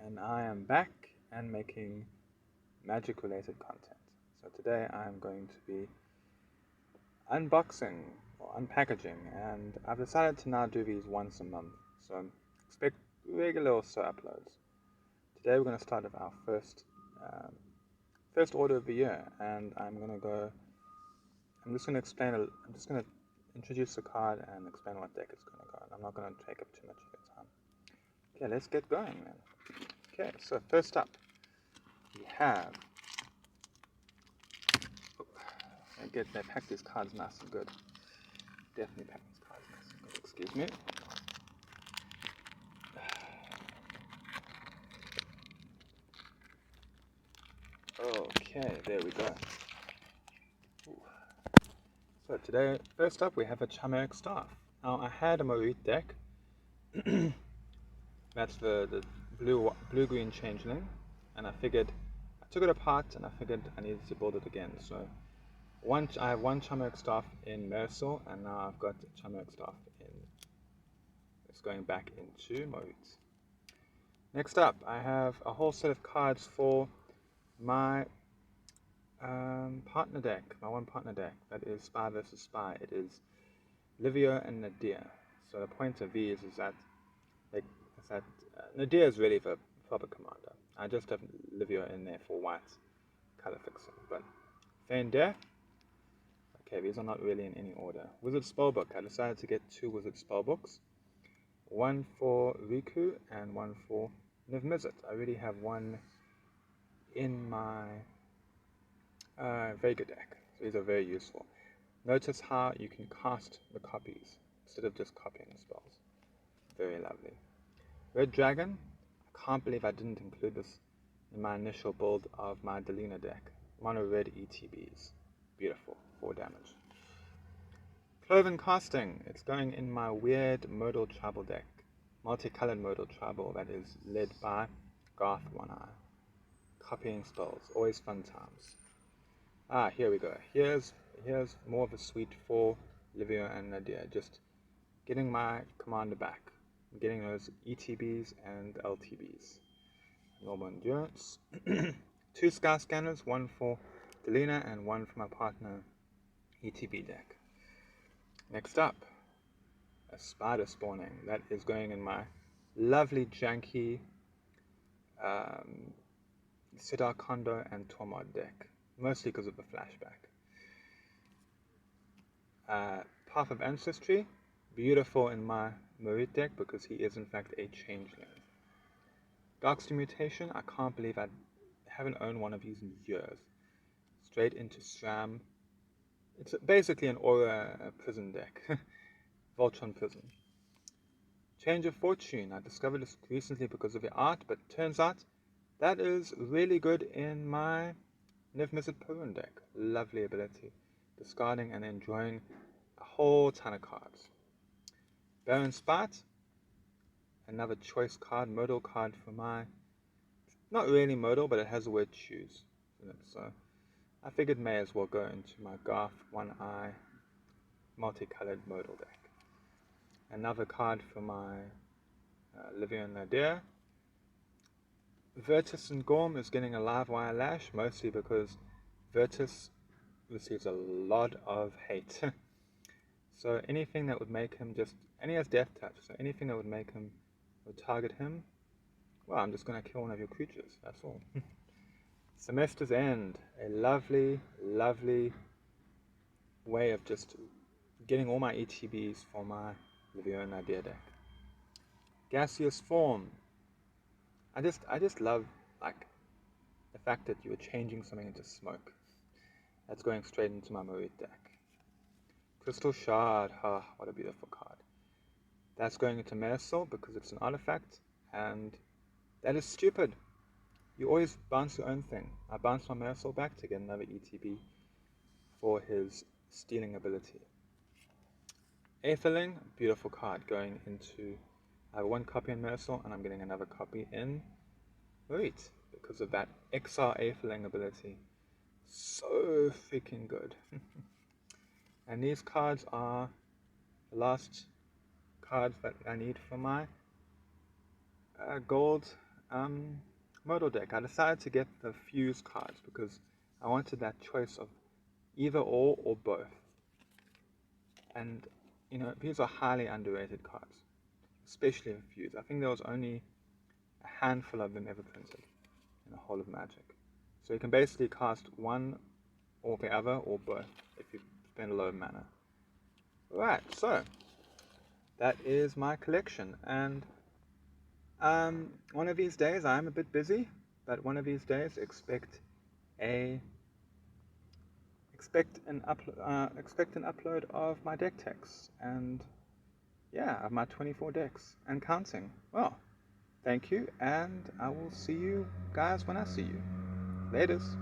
and I am back and making magic related content. So today I'm going to be unboxing or unpackaging, and I've decided to now do these once a month. So expect regular or so uploads. Today we're going to start with our first order of the year, and I'm just going to explain. I'm just going to introduce the card and explain what deck it's going to go on. I'm not going to take up too much of your time. Okay, let's get going then. Okay, so first up, we have. They pack these cards nice and good. Definitely pack these cards nice and good. Excuse me. Okay, there we go. Ooh. So today, first up, we have a Chimeric Staff. Now, I had a Morit deck. That's the blue-green changeling, and I took it apart and I figured I needed to build it again. So I have one Chimeric Staff in Mercil, and now I've got a Chimeric Staff it's going back into Morit. Next up, I have a whole set of cards for my partner deck, my one partner deck. That is Spy versus Spy. It is Livio and Nadir. So the point of these is that Nadir is really the proper commander. I just have Livio in there for white color fixing. But Feign Death. Okay, these are not really in any order. Wizard Spellbook. I decided to get 2 Wizard Spellbooks. One for Riku and one for Niv-Mizzet. I already have one in my Vega deck. So these are very useful. Notice how you can cast the copies instead of just copying the spells. Very lovely. Red Dragon. I can't believe I didn't include this in my initial build of my Delina deck. Mono red ETBs. Beautiful. 4 damage. Cloven Casting. It's going in my weird modal tribal deck. Multicolored modal tribal that is led by Garth One Eye. Copying spells. Always fun times. Here we go. Here's more of a suite for Livio and Nadir. Just getting my commander back. Getting those ETBs and LTBs. Normal Endurance. 2 Sky Scanners, one for Delina and one for my partner ETB deck. Next up, a Spider Spawning. That is going in my lovely janky Sidar Kondo and Tormod deck. Mostly because of the flashback. Path of Ancestry. Beautiful in my Morit deck because he is in fact a changeling. Darkstone Mutation. I can't believe I haven't owned one of these in years. Straight into SRAM. It's basically an Aura prison deck. Voltron Prison. Change of Fortune. I discovered this recently because of the art, but turns out that is really good in my Niv-Mizzet Perun deck. Lovely ability. Discarding and enjoying a whole ton of cards. Baron Spite. Another choice card, modal card for my... Not really modal, but it has the word choose in it, so I figured may as well go into my Garth One Eye multicolored modal deck. Another card for my Livio and Nadir. Virtus and Gorm is getting a live wire lash, mostly because Virtus receives a lot of hate. So anything that would make him and he has Death Touch, so anything that would make him, would target him, well, I'm just going to kill one of your creatures, that's all. Semester's End, a lovely, lovely way of just getting all my ETBs for my Livio and Nadir deck. Gaseous Form. I just love, like, the fact that you are changing something into smoke. That's going straight into my Morit deck. Crystal Shard. What a beautiful card. That's going into Mercil because it's an artifact, and that is stupid. You always bounce your own thing. I bounced my Mercil back to get another ETB for his stealing ability. Aetherling, beautiful card going into... I have 1 copy in Mercil, and I'm getting another copy in Morit because of that XR Aetherling ability. So freaking good. And these cards are the last cards that I need for my gold model deck. I decided to get the fuse cards because I wanted that choice of either or both. And, you know, these are highly underrated cards, especially the fuse. I think there was only a handful of them ever printed in the whole of Magic. So you can basically cast one or the other or both if you spend a low mana. Right, so that is my collection, and one of these days I'm a bit busy, but one of these days expect an upload of my deck techs, and yeah, of my 24 decks and counting. Well, thank you, and I will see you guys when I see you. Laters.